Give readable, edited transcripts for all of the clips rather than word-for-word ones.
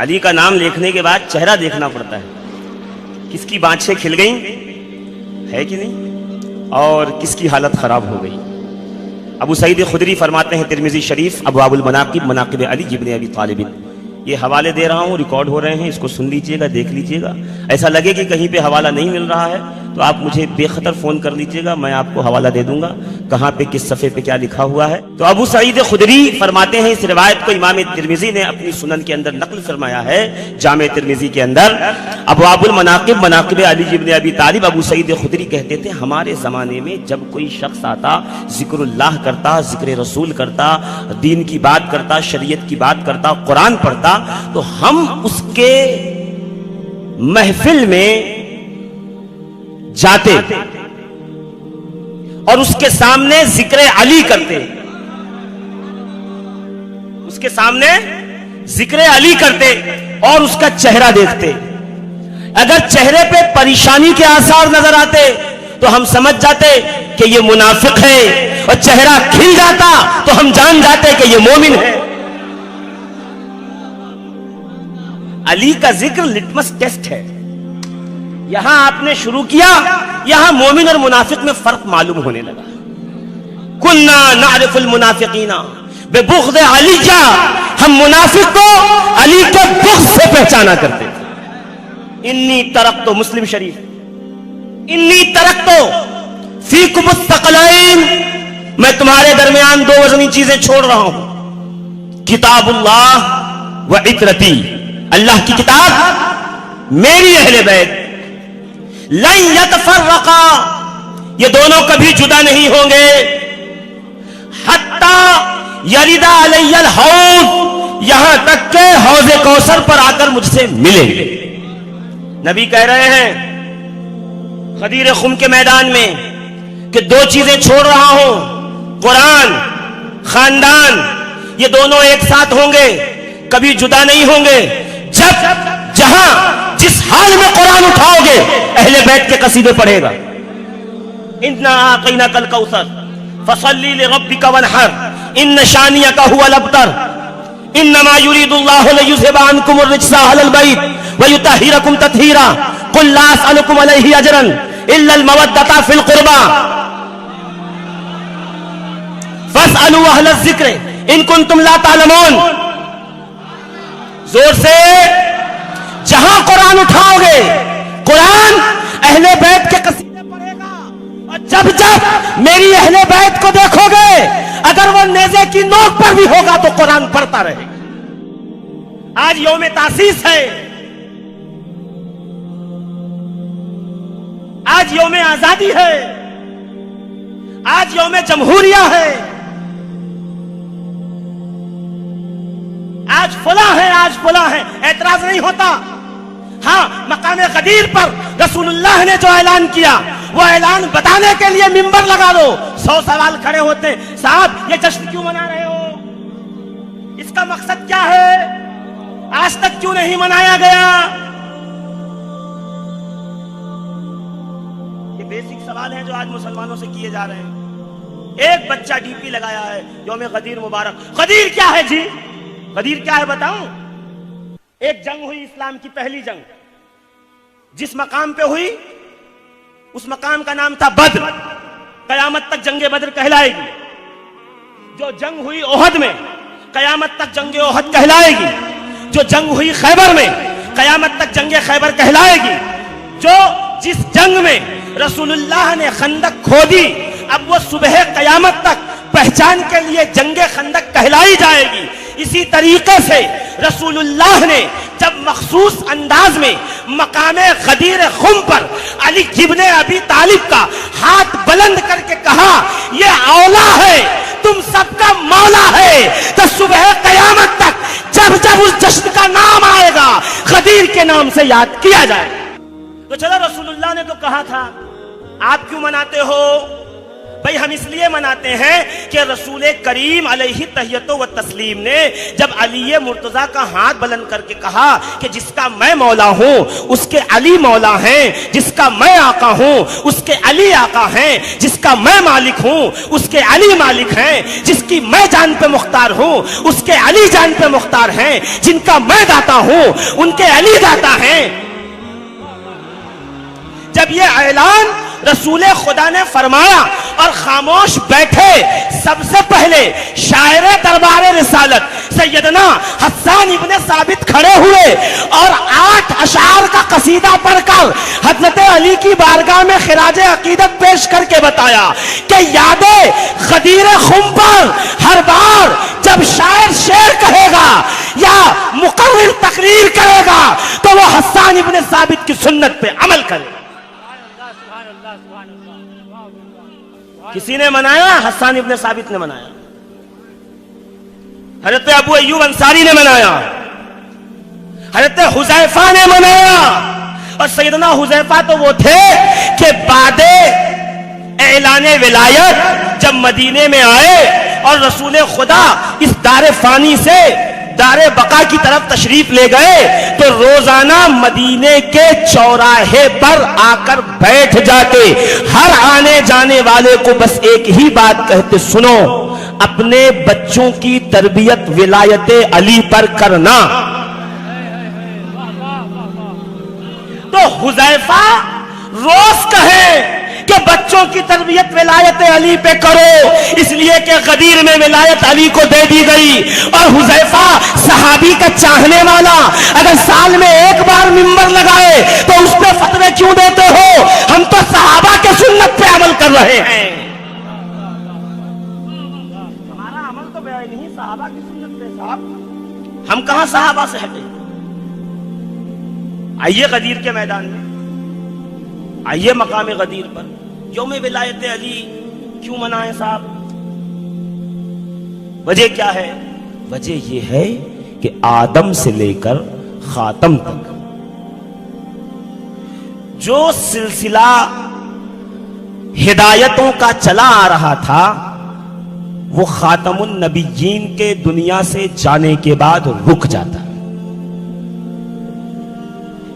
علی کا نام لکھنے کے بعد چہرہ دیکھنا پڑتا ہے، کس کی بانچھیں کھل گئیں ہے کہ نہیں، اور کس کی حالت خراب ہو گئی۔ ابو سعید خدری فرماتے ہیں ترمذی شریف ابواب المناقب مناقب علی ابن ابی طالب، یہ حوالے دے رہا ہوں، ریکارڈ ہو رہے ہیں، اس کو سن لیجئے گا، دیکھ لیجئے گا۔ ایسا لگے کہ کہیں پہ حوالہ نہیں مل رہا ہے تو آپ مجھے بے خطر فون کر لیجئے گا، میں آپ کو حوالہ دے دوں گا کہاں پہ کس صفحے پہ کیا لکھا ہوا ہے۔ تو ابو سعید خدری فرماتے ہیں، اس روایت کو امام ترمذی نے اپنی سنن کے اندر نقل فرمایا ہے، جامع ترمذی کے اندر ابواب المناقب مناقب علی ابن ابی طالب، ابو سعید خدری کہتے تھے ہمارے زمانے میں جب کوئی شخص آتا، ذکر اللہ کرتا، ذکر رسول کرتا، دین کی بات کرتا، شریعت کی بات کرتا، قرآن پڑھتا، تو ہم اس کے محفل میں جاتے اور اس کے سامنے ذکر علی کرتے، اس کے سامنے ذکر علی کرتے اور اس کا چہرہ دیکھتے۔ اگر چہرے پہ پریشانی کے آثار نظر آتے تو ہم سمجھ جاتے کہ یہ منافق ہے، اور چہرہ کھل جاتا تو ہم جان جاتے کہ یہ مومن ہے۔ علی کا ذکر لٹمس ٹیسٹ ہے، یہاں آپ نے شروع کیا، یہاں مومن اور منافق میں فرق معلوم ہونے لگا۔ کننا نعرف المنافقین ببغض علی، ہم منافق کو علی کے بغض سے پہچانا کرتے تھے۔ انی ترکت، مسلم شریف، انی ترکت فیکم الثقلین، میں تمہارے درمیان دو وزنی چیزیں چھوڑ رہا ہوں، کتاب اللہ و عترتی، اللہ کی کتاب، میری اہل بیت، لن یتفرقا، یہ دونوں کبھی جدا نہیں ہوں گے، حتی یرد علی الحوض، یہاں تک کہ حوض کوثر پر آ کر مجھ سے ملیں گے۔ نبی کہہ رہے ہیں غدیر خم کے میدان میں کہ دو چیزیں چھوڑ رہا ہوں، قرآن، خاندان، یہ دونوں ایک ساتھ ہوں گے، کبھی جدا نہیں ہوں گے۔ جب جہاں جس حال میں قرآن اٹھاؤ گے اہل بیت کے قصیدے پڑھے گا، اِنَّا أَعْطَيْنَاكَ الْكَوْثَرَ فَصَلِّ لِرَبِّكَ وَانْحَرْ إِنَّ شَانِئَكَ هُوَ الْأَبْتَرُ إِنَّمَا يُرِيدُ اللَّهُ لِيُذْهِبَ عَنْكُمُ الرِّجْسَ أَهْلَ الْبَيْتِ وَيُطَهِّرَكُمْ تَطْهِيرًا قُل لَّا أَسْأَلُكُمْ عَلَيْهِ أَجْرًا إِلَّا الْمَوَدَّةَ فِي الْقُرْبَى فَاسْأَلُوا أَهْلَ الذِّكْرِ إِن كُنتُمْ لَا تَعْلَمُونَ۔ زور سے، جہاں قرآن اٹھاؤ گے قرآن اہل بیت کے قصیدے پڑھے گا، اور جب جب میری اہل بیت کو دیکھو گے اگر وہ نیزے کی نوک پر بھی ہوگا تو قرآن پڑھتا رہے گا۔ آج یوم تاسیس ہے، آج یوم آزادی ہے، آج یوم جمہوریہ ہے، آج فلاں ہے، آج فلاں ہے، اعتراض نہیں ہوتا۔ ہاں، مقام غدیر پر رسول اللہ نے جو اعلان کیا وہ اعلان بتانے کے لیے منبر لگا دو، 100 سوال کھڑے ہوتے، صاحب یہ جشن کیوں منا رہے ہو، اس کا مقصد کیا ہے، آج تک کیوں نہیں منایا گیا؟ یہ بیسک سوال ہیں جو آج مسلمانوں سے کیے جا رہے ہیں۔ ایک بچہ ڈی پی لگایا ہے یوم غدیر مبارک، غدیر کیا ہے جی، غدیر کیا ہے بتاؤں؟ ایک جنگ ہوئی اسلام کی پہلی جنگ، جس مقام پہ ہوئی اس مقام کا نام تھا بدر، قیامت تک جنگ بدر کہلائے گی۔ جو جنگ ہوئی احد میں قیامت تک جنگ احد کہلائے گی۔ جو جنگ ہوئی خیبر میں قیامت تک جنگ خیبر کہلائے گی۔ جو جس جنگ میں رسول اللہ نے خندق کھودی، اب وہ صبح قیامت تک پہچان کے لیے جنگ خندق کہلائی جائے گی۔ اسی طریقے سے رسول اللہ نے جب مخصوص انداز میں مقام غدیر خم پر علی ابن ابی طالب کا ہاتھ بلند کر کے کہا یہ اولا ہے، تم سب کا مولا ہے، تو صبح قیامت تک جب جب اس جشن کا نام آئے گا غدیر کے نام سے یاد کیا جائے۔ تو چلو رسول اللہ نے تو کہا تھا، آپ کیوں مناتے ہو؟ بھئی ہم اس لیے مناتے ہیں کہ رسول کریم علیہ تحیت و تسلیم نے جب علی مرتضیٰ کا ہاتھ بلند کر کے کہا کہ جس کا میں مولا ہوں اس کے علی مولا ہیں، جس کا میں آقا ہوں اس کے علی آقا ہیں، جس کا میں مالک ہوں اس کے علی مالک ہیں، جس کی میں جان پہ مختار ہوں اس کے علی جان پہ مختار ہیں، جن کا میں داتا ہوں ان کے علی داتا ہیں. جب یہ اعلان رسول خدا نے فرمایا اور خاموش بیٹھے، سب سے پہلے شاعر دربار رسالت سیدنا حسان ابن ثابت کھڑے ہوئے اور 8 اشعار کا قصیدہ پڑھ کر حضرت علی کی بارگاہ میں خراج عقیدت پیش کر کے بتایا کہ یاد غدیر خم پر ہر بار جب شاعر شعر کہے گا یا مقرر تقریر کرے گا تو وہ حسان ابن ثابت کی سنت پہ عمل کرے. کسی نے منایا؟ حسان ابن ثابت نے منایا. حضرت ابو ایوب انصاری نے منایا، حضرت حذیفہ نے منایا. اور سیدنا حذیفہ تو وہ تھے کہ بعد اعلان ولایت جب مدینے میں آئے اور رسول خدا اس دار فانی سے دار بقا کی طرف تشریف لے گئے تو روزانہ مدینے کے چوراہے پر آ کر بیٹھ جاتے، ہر آنے جانے والے کو بس ایک ہی بات کہتے، سنو اپنے بچوں کی تربیت ولایت علی پر کرنا. تو حذیفہ روز کہیں کہ بچوں کی تربیت ولایت علی پہ کرو، اس لیے کہ غدیر میں ولایت علی کو دے دی گئی. اور حذیفہ صحابی کا چاہنے والا اگر سال میں ایک بار منبر لگائے تو اس پہ فتوے کیوں دیتے ہو؟ ہم تو صحابہ کے سنت پہ عمل کر رہے ہیں. ہمارا عمل تو نہیں صحابہ کی سنت پہ. صاحب ہم کہاں صحابہ سے ہٹے؟ آئیے غدیر کے میدان میں، آئیے مقام غدیر پر یوم ولایت علی کیوں منائیں صاحب؟ وجہ کیا ہے؟ وجہ یہ ہے کہ آدم سے لے کر خاتم تک جو سلسلہ ہدایتوں کا چلا آ رہا تھا وہ خاتم النبیین کے دنیا سے جانے کے بعد رک جاتا.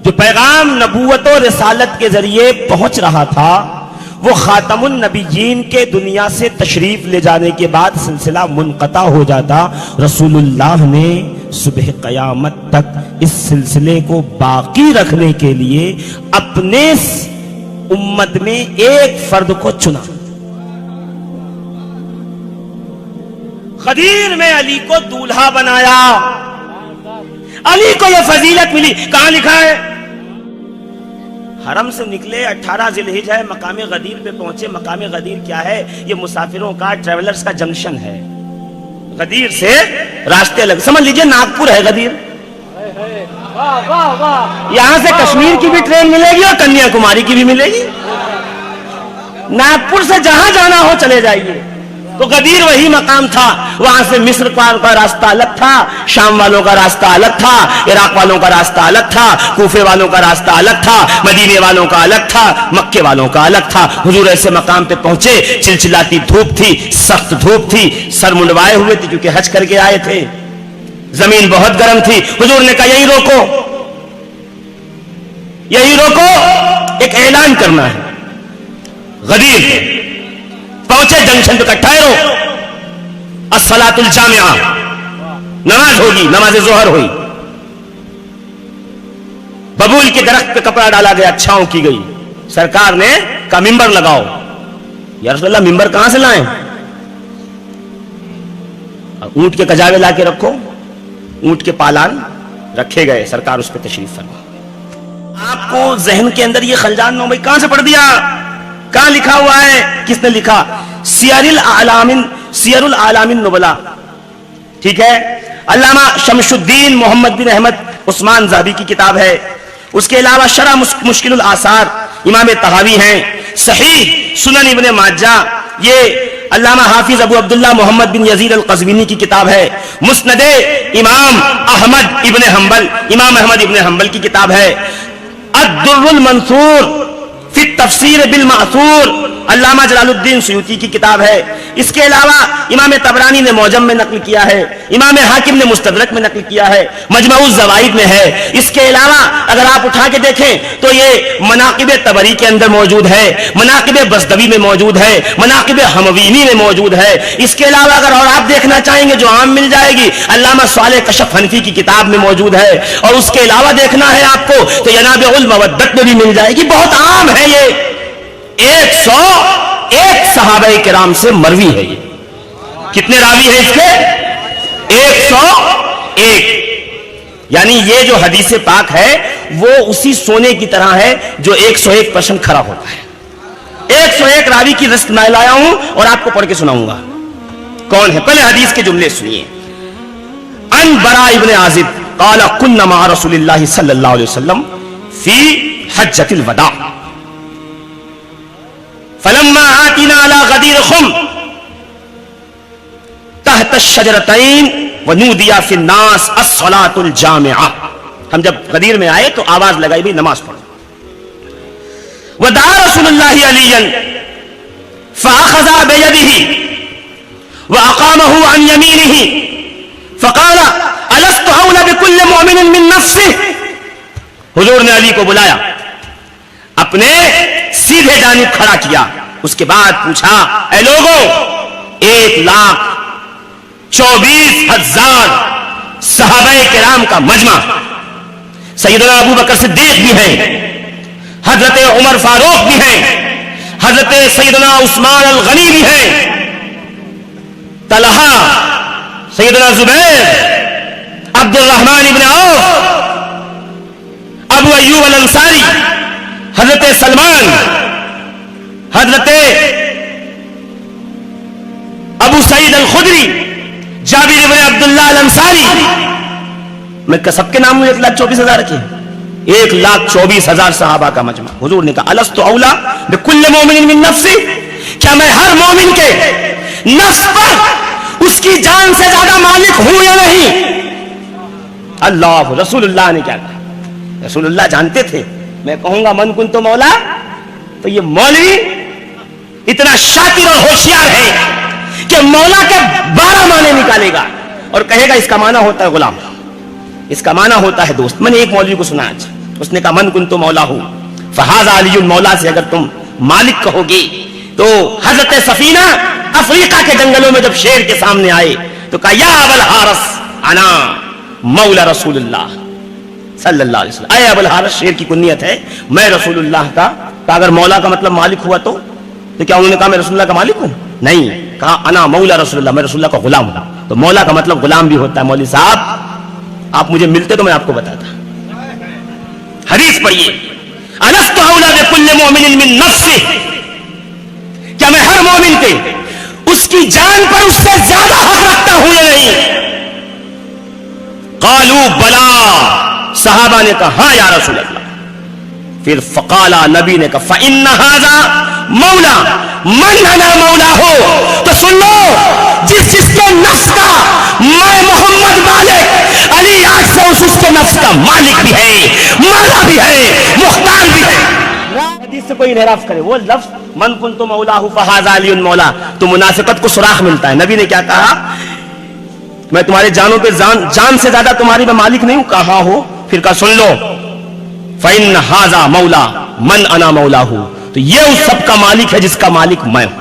جو پیغام نبوت و رسالت کے ذریعے پہنچ رہا تھا وہ خاتم النبیین کے دنیا سے تشریف لے جانے کے بعد سلسلہ منقطع ہو جاتا. رسول اللہ نے صبح قیامت تک اس سلسلے کو باقی رکھنے کے لیے اپنے امت میں ایک فرد کو چنا. غدیر میں علی کو دولہا بنایا. علی کو یہ فضیلت ملی. کہاں لکھا ہے؟ حرم سے نکلے 18 ذی الحجہ ہے، مقام غدیر پہ پہنچے. مقام غدیر کیا ہے؟ یہ مسافروں کا، ٹریولرز کا جنکشن ہے. غدیر سے راستے الگ، سمجھ لیجئے ناگپور ہے غدیر. یہاں سے کشمیر کی بھی ٹرین ملے گی اور کنیا کماری کی بھی ملے گی. ناگپور سے جہاں جانا ہو چلے جائیے. تو غدیر وہی مقام تھا. وہاں سے مصر کا راستہ الگ تھا، شام والوں کا راستہ الگ تھا، عراق والوں کا راستہ الگ تھا، کوفے والوں کا راستہ الگ تھا، مدینے والوں کا الگ تھا، مکے والوں کا الگ تھا. حضور ایسے مقام پہ پہنچے، چلچلاتی دھوپ تھی، سخت دھوپ تھی، سر منڈوائے ہوئے تھے کیونکہ حج کر کے آئے تھے، زمین بہت گرم تھی. حضور نے کہا یہی روکو، یہی روکو، ایک اعلان کرنا ہے. غدیر پہنچے جنکشن پہ، ٹھہرو، الصلاۃ الجامعہ، نماز ہوگی، نماز ظہر ہوئی. ببول کے درخت پہ کپڑا ڈالا گیا، چھاؤں کی گئی. سرکار نے کہا ممبر لگاؤ. یا رسول اللہ ممبر کہاں سے لائیں؟ اونٹ کے کجاوے لا کے رکھو. اونٹ کے پالان رکھے گئے، سرکار اس پہ تشریف فرما. آپ کو ذہن کے اندر یہ خلجان نو بھائی کہاں سے پڑھ دیا؟ کہاں لکھا ہوا ہے؟ کس نے لکھا؟ سیر العالم النبلا. ٹھیک ہے، علامہ شمس الدین محمد بن احمد عثمان ذہبی کی کتاب ہے. اس کے علاوہ شرح مشکل الآثار امام طحاوی ہیں. صحیح سنن ابن ماجہ یہ علامہ حافظ ابو عبداللہ محمد بن یزید القزوینی کی کتاب ہے. مسند امام احمد ابن حنبل کی کتاب ہے. الدر المنثور فی التفسیر بالمأثور علامہ جلال الدین سیوطی کی کتاب ہے. اس کے علاوہ امام طبرانی نے معجم میں نقل کیا ہے, امام حاکم نے مستدرک میں نقل کیا ہے, مجمع الزوائد میں ہے. اس کے علاوہ اگر آپ اٹھا کے دیکھیں تو یہ مناقب طبری کے اندر موجود ہے, مناقب بزدوی میں موجود ہے, مناقب حموینی میں موجود ہے. اس کے علاوہ اگر اور آپ دیکھنا چاہیں گے جو عام مل جائے گی, علامہ صالح کشف حنفی کی کتاب میں موجود ہے. اور اس کے علاوہ دیکھنا ہے آپ کو تو ینابع المودت میں بھی مل جائے گی. بہت عام ہے یہ. 101 صحابہ کرام سے مروی ہے. یہ کتنے راوی ہیں اس کے؟ 101. یعنی یہ جو حدیث پاک ہے وہ اسی سونے کی طرح ہے جو 101% کھرا ہوتا ہے. 101 راوی کی رزق میں لایا ہوں اور آپ کو پڑھ کے سناؤں گا. کون ہے؟ پہلے حدیث کے جملے سنیے. ان براء ابن عازب قال كنا مع رسول الله صلی اللہ علیہ وسلم فی حجۃ الوداع فلما آتینا على غدیر خم تحت الشجرتین ونودی فی الناس الصلاۃ الجامعہ. ہم جب غدیر میں آئے تو آواز لگائی بھی نماز پڑھو. ودعا رسول اللہ علیا فاخذ بیدہ واقامه عن یمینہ فقال الست اولى بكل مؤمن من نفسه. حضور نے علی کو بلایا, اپنے سیدھے جانب کھڑا کیا, اس کے بعد پوچھا اے لوگوں 1,24,000 صحابہ کرام کا مجمع, سیدنا ابو بکر صدیق بھی ہیں, حضرت عمر فاروق بھی ہیں, حضرت سیدنا عثمان الغنی بھی ہیں, طلحہ, سیدنا زبیر, عبد الرحمن ابن عوف, ابو ایوب الانصاری, حضرت سلمان, حضرت ابو سعید الخدری, جابر ابن عبداللہ الانصاری. میں سب کے نام 1,24,000 رکھے. 1,24,000 صحابہ کا مجمع. حضور نے کہا الست اولا بکل مومن من نفسی, کیا میں ہر مومن کے نفس پر اس کی جان سے زیادہ مالک ہوں یا نہیں؟ اللہ, رسول اللہ نے کیا کہا؟ رسول اللہ جانتے تھے میں کہوں گا من کنت مولا تو یہ مولوی اتنا شاطر اور ہوشیار ہے کہ مولا کے 12 معنی نکالے گا اور کہے گا اس کا معنی ہوتا ہے غلام, اس کا معنی ہوتا ہے دوست. میں نے ایک مولوی کو سنا آج, اس نے کہا من کنت مولا ہوں فہذا علی مولا سے اگر تم مالک کہو گی تو حضرت سفینہ افریقہ کے جنگلوں میں جب شیر کے سامنے آئے تو کہا یا ابو الحارث انا مولا رسول اللہ صلی اللہ علیہ وسلم. اے ابو الحارث, شیر کی کنیت ہے, میں رسول اللہ کا. اگر مولا کا مطلب مالک ہوا تو کیا انہوں نے کہا میں رسول اللہ کا مالک ہوں؟ نہیں, کہا انا مولا رسول اللہ, میں رسول اللہ کا غلام ہوں. تو مولا کا مطلب غلام بھی ہوتا ہے. مولوی صاحب آپ مجھے ملتے تو میں آپ کو بتاتا. حدیث پڑھیے, الست اولا بکل مؤمن من نفسہ, کیا میں ہر مومن کے اس کی جان پر اس سے زیادہ حق رکھتا ہوں یا نہیں؟ قالوا بلا, صحابہ نے کہا ہاں یا رسول اللہ. پھر فقالا, نبی نے کہا فإن هذا مولا من انا مولا ہو. تو سن لو, جس کے نفس کا میں محمد مالک, علی آج سے اس کے نفس کا مالک بھی ہے, مولا بھی ہے, مختار بھی ہے. حدیث سے کوئی انحراف کرے, وہ لفظ من کنت مولا فہذا علی مولا تو منافقت کو سراغ ملتا ہے. نبی نے کیا کہا, میں تمہارے جانوں پہ جان سے زیادہ تمہاری میں مالک نہیں ہوں. کہاں ہو؟ پھر کہا سن لو فإن هذا مولا من انا مولا ہوں, تو یہ اس سب کا مالک ہے جس کا مالک میں ہوں.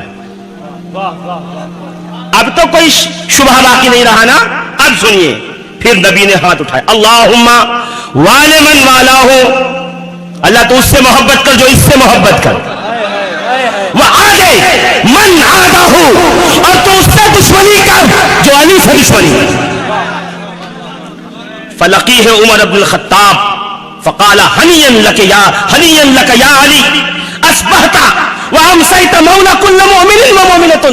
اب تو کوئی شبہ باقی نہیں رہا نا. اب سنیے, پھر نبی نے ہاتھ اٹھائے, اللہم والے من والا ہو, اللہ تو اس سے محبت کر جو اس سے محبت کر, وہ آگے من آگا ہو, اور تو اس سے دشمنی کر جو علی سے دشمنی کر. فلقیہ عمر بن الخطاب فقال ہنیئا لک یا علی اصبحت وامسیت مولا کل مؤمن ومؤمنۃ.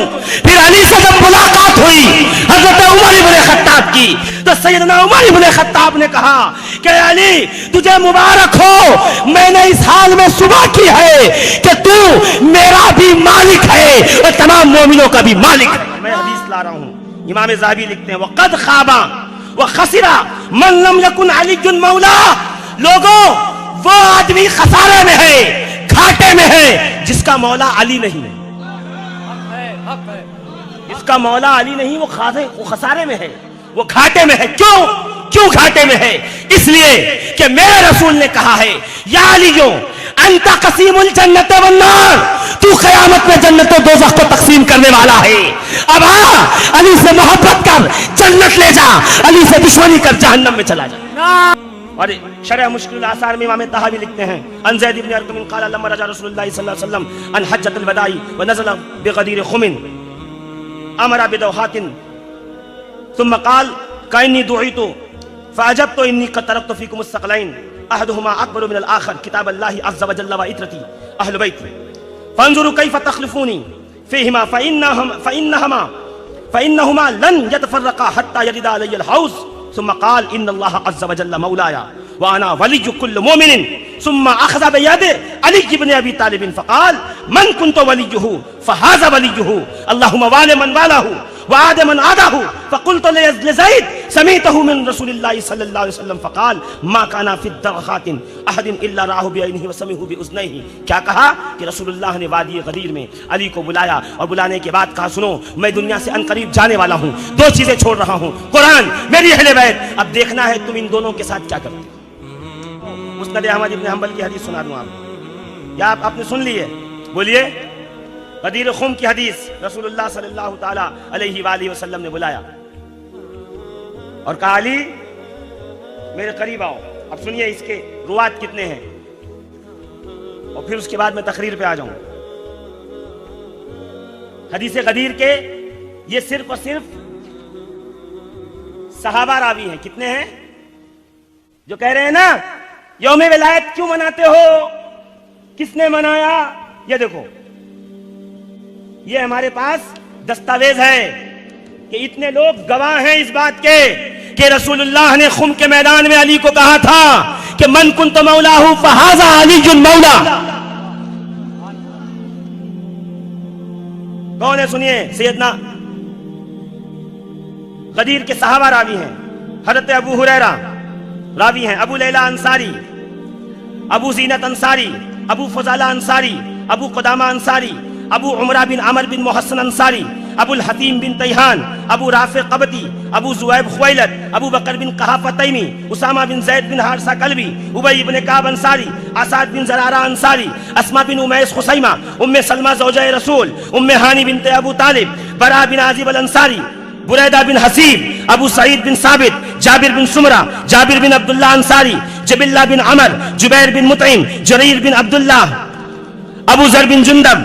پھر علی سے جب ملاقات ہوئی حضرت عمر بن خطاب کی تو سیدنا عمر بن خطاب نے کہا کہ علی تجھے مبارک ہو, میں نے اس حال میں صبح کی ہے کہ تو میرا بھی مالک ہے اور تمام مومنوں کا بھی مالک ہے. میں حدیث لا رہا ہوں, امام ذہبی لکھتے ہیں وقد خاب وخسر من لم یکن علی مولا. لوگوں, وہ آدمی خسارے میں ہے, گھاٹے میں ہے جس کا مولا علی نہیں ہے. اس کا مولا علی نہیں، وہ خسارے میں ہے، وہ گھاٹے میں ہے. کیوں گھاٹے میں ہے؟ اس لیے کہ میرے رسول نے کہا ہے یا علیو انت قسیم الجنت والنار، تو قیامت میں جنت و دوزخ کو تقسیم کرنے والا ہے. اب علی سے محبت کر جنت لے جا، علی سے دشمنی کر جہنم میں چلا جا. اور شرح مشکل الاثار میں امام طحاوی لکھتے ہیں عن زید بن ارقم قال لما رجع رسول اللہ صلی اللہ علیہ وسلم عن حجۃ الوداع ونزل بغدیر خم امر بدوحات ثم قال كأني دعيت فعجبت إني قد تركت فيكم الثقلين أحدهما أكبر من الآخر كتاب الله عز وجل وإترتي أهل بيتي فانظروا كيف تخلفوني فيهما فإنهما لن يتفرقا حتى يرد علي الحوض. ثم قال إن الله عز وجل مولاي وأنا ولي كل مؤمن. ثم أخذ بيد علي بن أبي طالب فقال من كنت وليه فهذا وليه اللهم وال من والاه وعاد من عاده. فقلت لزيد سمعته من رسول الله صلى الله عليه وسلم فقال ما كان في الدرخات احد الا رآه بعينه وسمعه باذنيه. کیا کہا کہ رسول اللہ نے وادی غدیر میں علی کو بلایا اور بلانے کے بعد کہا سنو میں دنیا سے عنقریب جانے والا ہوں، دو چیزیں چھوڑ رہا ہوں، قرآن، میری اہل بیت. اب دیکھنا ہے تم ان دونوں کے ساتھ کیا کرتے. مسند احمد ابن حنبل کی حدیث سنا دوں آپ، یا آپ نے سن لی ہے؟ بولیے. غدیر خم کی حدیث، رسول اللہ صلی اللہ تعالی علیہ وآلہ وسلم نے بلایا اور کہا علی میرے قریب آؤ. اب سنیے اس کے روات کتنے ہیں اور پھر اس کے بعد میں تقریر پہ آ جاؤں. حدیث غدیر کے یہ صرف اور صرف صحابہ راوی ہیں. کتنے ہیں؟ جو کہہ رہے ہیں نا یوم ولایت کیوں مناتے ہو، کس نے منایا؟ یہ دیکھو، یہ ہمارے پاس دستاویز ہے کہ اتنے لوگ گواہ ہیں اس بات کے کہ رسول اللہ نے خم کے میدان میں علی کو کہا تھا کہ من کنت مولاہ فہذا علی مولا. کون ہے؟ سنیے. سیدنا غدیر کے صحابہ راوی ہیں. حضرت ابو ہریرہ راوی ہیں، ابو لیلہ انصاری، ابو زینت انصاری، ابو فضالہ انصاری، ابو قدامہ انصاری، ابو عمرہ بن عمر بن محسن انصاری، ابو الحتیم بن تیہان، ابو رافع قبطی، ابو زویب خویلد، ابو بکر بن قحافہ تیمی، اسامہ بن زید بن حارثہ کلبی، ابی بن کعب انصاری، اسعد بن زرارہ انصاری، اسماء بن امیس خثیمہ، ام سلمہ زوجہ رسول، ام ہانی بنت ابو طالب، برا بن عازب الانصاری، بریدہ بن حسیب، ابو سعید بن ثابت، جابر بن سمرہ، جابر بن عبداللہ انصاری، جبلہ بن عمر، جبیر بن مطعم، جریر بن عبداللہ، ابو ذر بن جندب،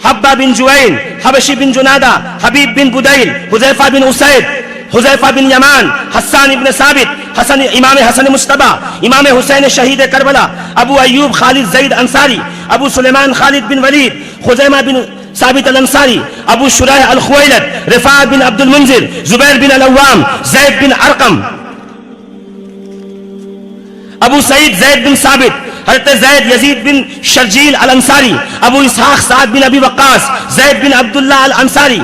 حبہ بن جویل، حبشی بن جنادہ، حبیب بن بدیل، حذیفہ بن اسید، حذیفہ بن یمان، حسان بن ثابت، امام حسن مجتبی، امام حسین شہید کربلا، ابو ایوب خالد زید انصاری، ابو سلیمان خالد بن ولید، خزیمہ بن ثابت الانصاری، ابو شریح الخویلد، رفاعہ بن عبد المنذر، زبیر بن العوام، زید بن ارقم، ابو سعید زید بن ثابت، حضرت زید یزید بن شرجیل الانصاری، ابو اسحاق سعد بن ابی وقاص، زید بن عبداللہ الانصاری.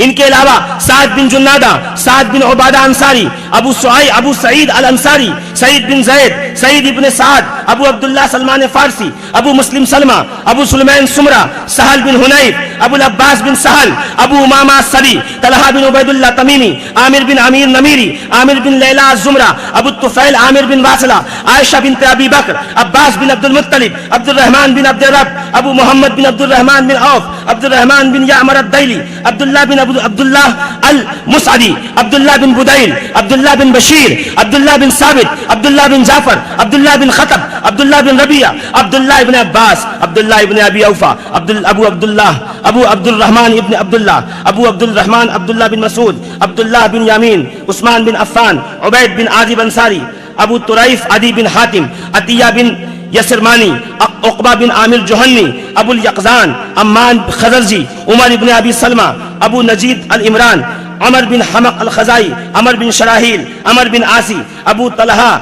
ان کے علاوہ سعد بن جنادہ، سعد بن عبادہ انصاری، ابو سعید الانصاری، سعید بن زید، سعید ابن سعد، ابو عبداللہ سلمان فارسی، ابو مسلم سلمہ، ابو سلمان سمرہ، سہل بن حنیف، ابو العباس بن سہل، ابو امامہ السری، طلحہ بن عبید اللہ تمیمی، عامر بن امیر نمیری، عامر بن لیلہ الزمرہ، ابو الطفیل عامر بن واصلہ، عائشہ بنت ابی بکر، عباس بن عبد المطلب، عبد الرحمن بن عبد الرب، ابو محمد بن عبد الرحمن بن عوف، عبد الرحمن بن یعمر الدیلی، عبداللہ بن عبداللہ المسعدی، عبداللہ بن بدیل، عبداللہ بن بشیر، عبداللہ بن ثابت، عبداللہ بن جعفر، عبداللہ بن خطب، عبداللہ بن ربیعہ، عبداللہ ابن عباس، عبداللہ ابن ابی اوفا، ابو عبد الرحمن ابن عبداللہ، ابو عبد الرحمن عبداللہ بن مسعود، عبداللہ بن یامین، عثمان بن عفان، عبید بن عازب انصاری، ابو طریف عدی بن حاتم، عطیہ بن یسرمانی، عقبہ بن عامر جوہنی، ابو الیقظان، امان خزرجی، عمر بن ابی سلمہ، ابو نجید العمران، عمر بن حمق الخزائی، عمر بن شراحیل، عمر بن عاصی، ابو طلحہ،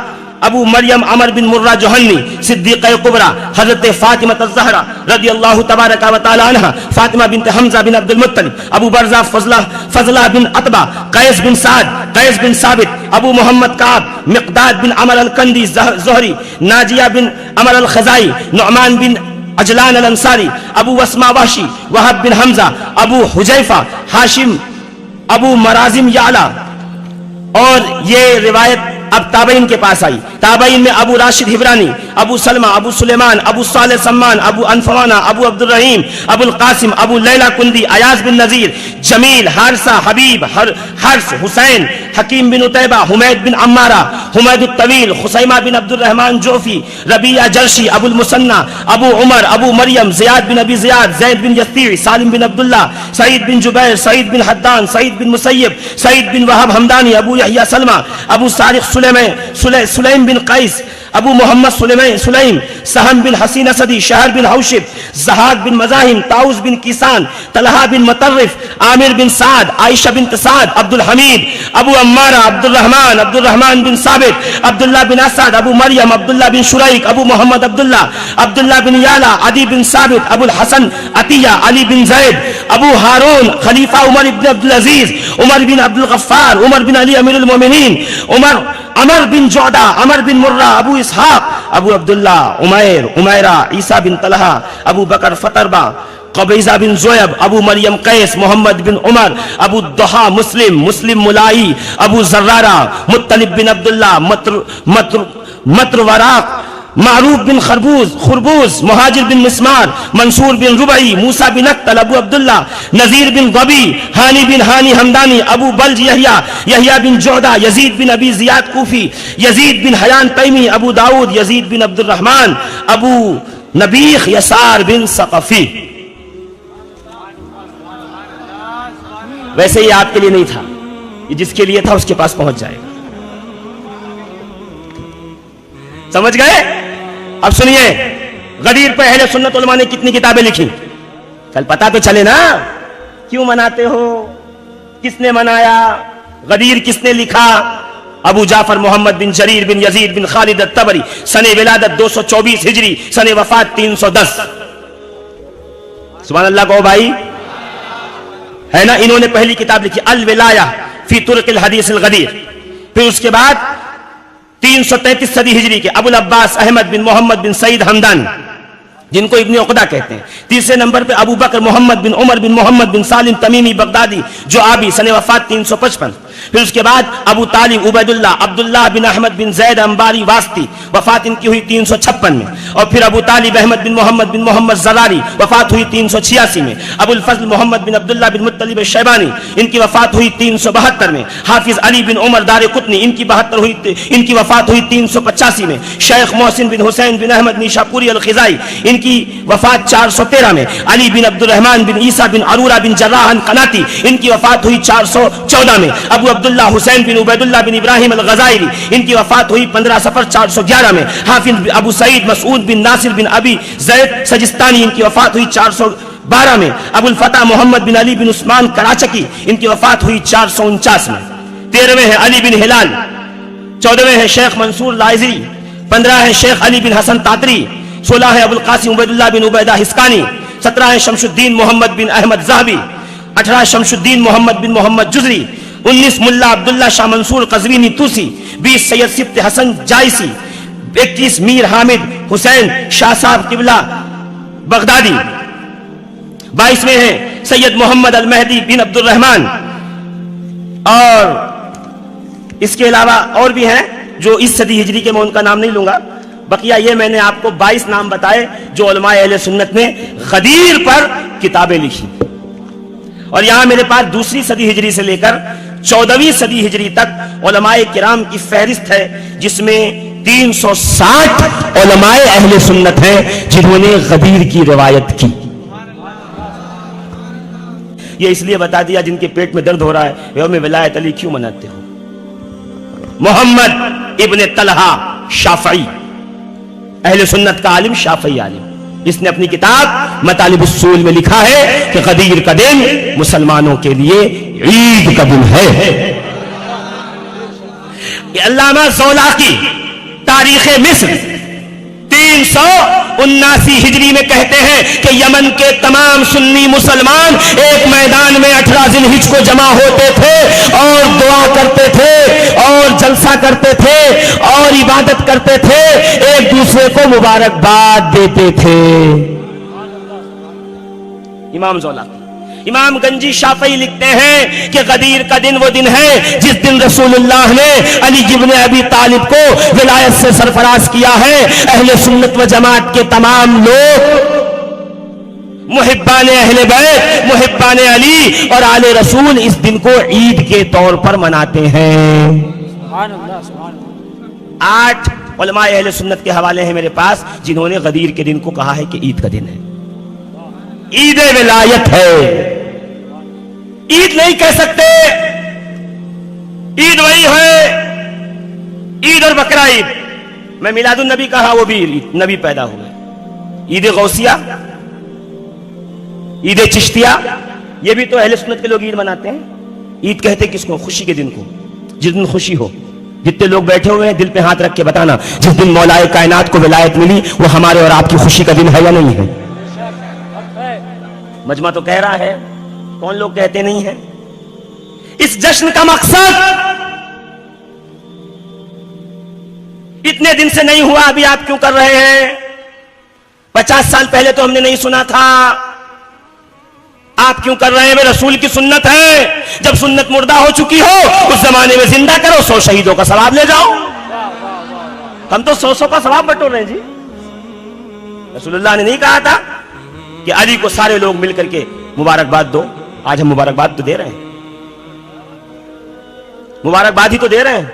ابو مریم عمر بن مرہ جوہنی، صدیقہ کبریٰ، حضرت فاطمہ الزہرا رضی اللہ تبارک و تعالی عنہ، فاطمہ بنت حمزہ بن عبد المطلب، ابو برزہ فضلہ بن عتبہ، قیس بن سعد، قیس بن ثابت، ابو محمد کعب، مقداد بن عمر الکندی زہری، ناجیہ بن عمر الخزائی، نعمان بن اجلان الانصاری، ابو وسما وحشی، وہب بن حمزہ، ابو حجیفہ، ہاشم، ابو مرازم یعلا. اور یہ روایت اب تابعین کے پاس آئی. تابعین میں ابو راشد حبرانی، ابو سلمہ، ابو سلیمان، ابو صالح سمان، ابو انفوانہ، ابو عبد الرحیم، ابو القاسم، ابو لیلہ کندی، ایاز بن نذیر، جمیل، حارثہ، حبیب، حرس، حسین، حکیم بن عتیبہ، حمید بن عمارہ، حمید الطویل، خسیمہ بن عبد الرحمن جوفی، ربیعہ جرشی، ابو المثنى، ابو عمر، ابو مریم، زیاد بن ابی زیاد، زید بن یسیع، سالم بن عبداللہ، سعید بن جبیر، سعید بن حدان، سعید بن مسیب، سعید بن وہب حمدانی، ابو یحییٰ سلمہ، ابو صارخ سلیم بن قیس، ابو محمد سلیم، سہم بن حسین اسدی، شہر بن حوشب، زہاق بن مزاحم، طاؤس بن کیسان، طلحہ بن مطرف، عامر بن سعد، عائشہ بنت سعد، عبد الحمید، ابو عمارہ، عبد الرحمن بن ثابت، عبداللہ بن اسد، ابو مریم، عبداللہ بن شریک، ابو محمد عبداللہ بن یالا، عدی بن ثابت، ابو الحسن عطیہ، علی بن زید، ابو ہارون، خلیفہ عمر بن عبدالعزیز، عمر بن عبد الغفار، عمر بن علی امیر المومنین، عمر بن جعدہ، عمر بن مرہ، ابو اسحاق، ابو عبداللہ، عمیرہ، عیسیٰ بن طلحہ، ابو بکر فتربہ، قبیضہ بن زویب، ابو مریم قیس، محمد بن عمر، ابو الضحیٰ، مسلم ملائی، ابو زرارہ، مطلب بن عبداللہ، مطر وراق، معروف بن خربوز، مہاجر بن مسمار، منصور بن ربعی، موسیٰ بن اقتل، ابو عبداللہ، نذیر بن غبی، ہانی بن ہانی حمدانی، ابو بلج یحییٰ بن جعدہ، یزید بن ابی زیاد کوفی، یزید بن حیان تیمی، ابو داؤد، یزید بن عبد الرحمن، ابو نبیخ، یسار بن ثقفی. ویسے یہ آپ کے لیے نہیں تھا، یہ جس کے لیے تھا اس کے پاس پہنچ جائے گا. سمجھ گئے؟ اب سنیے غدیر پر اہل سنت علماء نے کتنی کتابیں لکھی. کل پتا تو چلے نا کیوں مناتے ہو، کس نے منایا، غدیر کس نے لکھا. ابو جعفر محمد بن جریر بن یزید بن خالد الطبری، سن ولادت 224 ہجری، سن وفات 310. سبحان اللہ کہو بھائی. ہے نا، انہوں نے پہلی کتاب لکھی الولایہ فی طرق الحدیث الغدیر. پھر اس کے بعد 333 صدی ہجری کے ابو العباس احمد بن محمد بن سعید حمدانی، جن کو ابن عقدہ کہتے ہیں. تیسرے نمبر پہ ابو بکر محمد بن عمر بن محمد بن سالم تمیمی بغدادی جو آبی، سن وفات 355. پھر اس کے بعد ابو طالب عبید اللہ عبداللہ بن احمد بن زید انباری واسطی، وفات ان کی ہوئی 356 میں. اور پھر ابو طالب احمد بن محمد زراری، وفات ہوئی 386 میں. ابو الفضل محمد بن عبداللہ بن مطلب شیبانی، ان کی وفات ہوئی 372 میں. حافظ علی بن عمر دار قطنی، ان کی وفات ہوئی 385 میں. شیخ محسن بن حسین بن احمد نیشاپوری الخزائی، ان کی وفات 413 میں. علی بن عبد الرحمن بن عیسیٰ بن عرورہ بن جراح قناتی، ان کی وفات ہوئی 414 میں. ابو عبداللہ حسین بن عبید اللہ بن ابراہیم الغزائری، ان کی وفات ہوئی 15 صفر 411 میں. حافظ ابو سعید مسعود بن ناصر بن ابی زید سجستانی، ان کی وفات ہوئی 412 میں. ابو الفتح محمد بن علی بن عثمان کراچکی، ان کی وفات ہوئی 449 میں. 13ویں ہیں علی بن ہلال، 14ویں ہیں شیخ منصور لائزری، 15 ہیں شیخ علی بن حسن تاتری، 16 ہیں ابو القاسم عبید اللہ بن عبیدہ حسکانی، 17 ہیں شمس الدین محمد بن احمد زاہبی، 18 شمس الدین محمد بن محمد جزری، 19 ملا عبداللہ شاہ منصور قزوینی توسی، 20 سید سبت حسن جائسی، 21 میر حامد حسین شاہ صاحب قبلہ بغدادی، 22ویں ہیں سید محمد المہدی بن عبد الرحمن. اور اس کے علاوہ اور بھی ہیں جو اس صدی ہجری کے، میں ان کا نام نہیں لوں گا. بقیہ یہ میں نے آپ کو 22 نام بتائے جو علماء اہل سنت نے غدیر پر کتابیں لکھی. اور یہاں میرے پاس دوسری صدی ہجری سے لے کر 14ویں صدی ہجری تک علماء کرام کی فہرست ہے، جس میں 360 علماء اہل سنت ہیں جنہوں نے غدیر کی روایت کی. یہ اس لیے بتا دیا جن کے پیٹ میں درد ہو رہا ہے یوم ولایت علی کیوں مناتے ہو. محمد ابن طلحہ شافعی، اہل سنت کا عالم، شافعی عالم، اس نے اپنی کتاب مطالب الصول میں لکھا ہے کہ غدیر کا دن مسلمانوں کے لیے عید کا دن ہے. علامہ زولاقی تاریخ مصر 379 ہجری میں کہتے ہیں کہ یمن کے تمام سنی مسلمان ایک میدان میں 18 ذی الحج کو جمع ہوتے تھے اور دعا کرتے تھے اور جلسہ کرتے تھے اور عبادت کرتے تھے، ایک دوسرے کو مبارکباد دیتے تھے. امام زولاقی. امام گنجی شافعی لکھتے ہیں کہ غدیر کا دن وہ دن ہے جس دن رسول اللہ نے علی ابن ابی طالب کو ولایت سے سرفراز کیا ہے. اہل سنت و جماعت کے تمام لوگ محبان اہل بیت، محبان علی اور آل رسول اس دن کو عید کے طور پر مناتے ہیں. سبحان اللہ سبحان اللہ. 8 علماء اہل سنت کے حوالے ہیں میرے پاس جنہوں نے غدیر کے دن کو کہا ہے کہ عید کا دن ہے، عید ولایت ہے. عید نہیں کہہ سکتے، عید وہی ہے عید اور بقرہ عید. میں میلاد النبی کہا، وہ بھی نبی پیدا ہوئے. عید غوثیہ، عید چشتیہ، یہ بھی تو اہل سنت کے لوگ عید مناتے ہیں. عید کہتے کس کو؟ خوشی کے دن کو، جس دن خوشی ہو. جتنے لوگ بیٹھے ہوئے ہیں دل پہ ہاتھ رکھ کے بتانا جس دن مولا کائنات کو ولایت ملی وہ ہمارے اور آپ کی خوشی کا دن ہے یا نہیں ہے؟ مجمع تو کہہ رہا ہے، کون لوگ کہتے نہیں ہیں؟ اس جشن کا مقصد اتنے دن سے نہیں ہوا، ابھی آپ کیوں کر رہے ہیں؟ 50 سال پہلے تو ہم نے نہیں سنا تھا، آپ کیوں کر رہے ہیں؟ رسول کی سنت ہے. جب سنت مردہ ہو چکی ہو اس زمانے میں زندہ کرو، 100 شہیدوں کا ثواب لے جاؤ. ہم تو 100 کا ثواب بٹور رہے ہیں جی. رسول اللہ نے نہیں کہا تھا کہ علی کو سارے لوگ مل کر کے مبارکباد دو؟ آج ہم مبارکباد تو دے رہے ہیں، مبارکباد ہی تو دے رہے ہیں.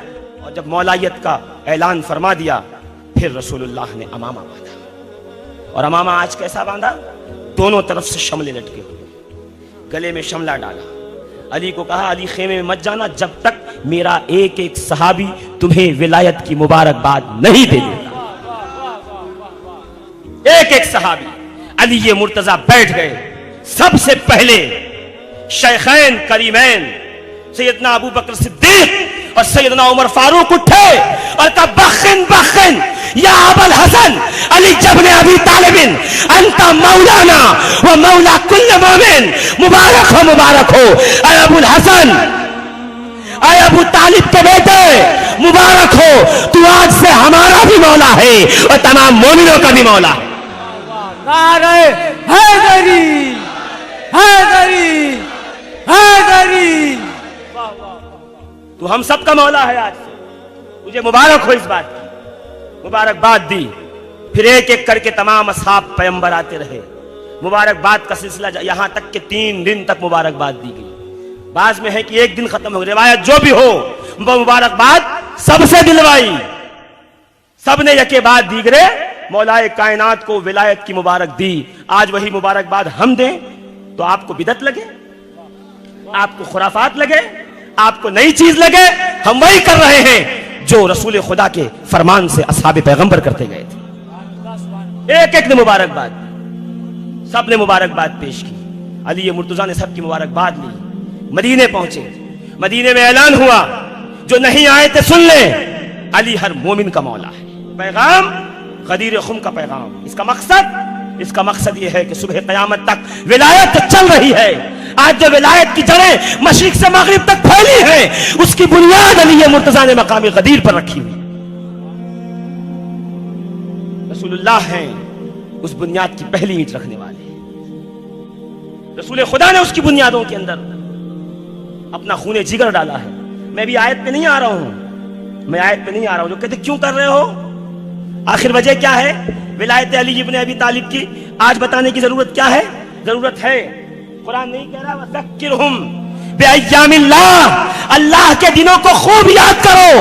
اور جب مولایت کا اعلان فرما دیا پھر رسول اللہ نے امامہ باندھا. اور امامہ آج کیسا باندھا؟ دونوں طرف سے شملے لٹکے ہوئے، گلے میں شملہ ڈالا. علی کو کہا علی خیمے میں مت جانا جب تک میرا ایک ایک صحابی تمہیں ولایت کی مبارکباد نہیں دے دیتا. ایک ایک صحابی. علی یہ مرتضی بیٹھ گئے. سب سے پہلے شیخین کریمین سیدنا ابو بکر صدیق اور سیدنا عمر فاروق اٹھے اور کہا بخن بخن یا ابا الحسن علی ابن ابی طالب انت مولانا و مولا کل مومن. مبارک ہو اے ابو الحسن، اے ابو طالب کے بیٹے، مبارک ہو، تو آج سے ہمارا بھی مولا ہے اور تمام مومنوں کا بھی مولا ہے. نعرہ حیدری حیدری حیدری. تو ہم سب کا مولا ہے. آج سے تجھے مبارک ہو اس بات کی. مبارکباد دی. پھر ایک ایک کر کے تمام اصحاب پیغمبر آتے رہے. مبارکباد کا سلسلہ یہاں تک کہ 3 دن تک مبارکباد دی گئی. بعض میں ہے کہ 1 دن ختم ہو گئی. روایت جو بھی ہو وہ مبارکباد سب سے دلوائی. سب نے یکے بعد دیگرے مولائے کائنات کو ولایت کی مبارک دی. آج وہی مبارکباد ہم دیں تو آپ کو بدعت لگے، آپ کو خرافات لگے، آپ کو نئی چیز لگے. ہم وہی کر رہے ہیں جو رسول خدا کے فرمان سے اصحاب پیغمبر کرتے گئے تھے. ایک ایک نے مبارکباد، سب نے مبارکباد پیش کی. علی مرتضیٰ نے سب کی مبارکباد لی. مدینے پہنچے. مدینے میں اعلان ہوا جو نہیں آئے تھے سن لیں، علی ہر مومن کا مولا ہے. پیغام غدیر خم کا پیغام. اس کا مقصد یہ ہے کہ صبح قیامت تک ولایت چل رہی ہے. آج جو ولایت کی جڑیں مشرق سے مغرب تک پھیلی ہیں اس کی بنیاد علی مرتضیٰ نے مقام غدیر پر رکھی ہوئی. رسول اللہ ہیں اس بنیاد کی پہلی اینٹ رکھنے والے. رسول خدا نے اس کی بنیادوں کے اندر اپنا خون جگر ڈالا ہے. میں بھی آیت پہ نہیں آ رہا ہوں، جو کہتے کیوں کر رہے ہو، آخر وجہ کیا ہے؟ ولایت علی ابن ابی طالب کی آج بتانے کی ضرورت کیا ہے؟ ضرورت ہے. قرآن نہیں کہہ رہا وَذَكِّرْهُمْ بِأَيَّامِ اللَّهِ، اللہ کے دنوں کو خوب یاد کرو،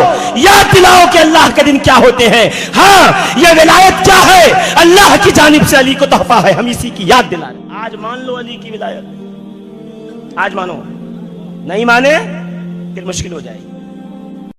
یاد دلاؤ کہ اللہ کے دن کیا ہوتے ہیں. ہاں یہ ولایت کیا ہے؟ اللہ کی جانب سے علی کو تحفہ ہے، ہم اسی کی یاد دلا رہے. آج مان لو علی کی ولایت، آج مانو، نہیں مانے پھر مشکل ہو جائے گی.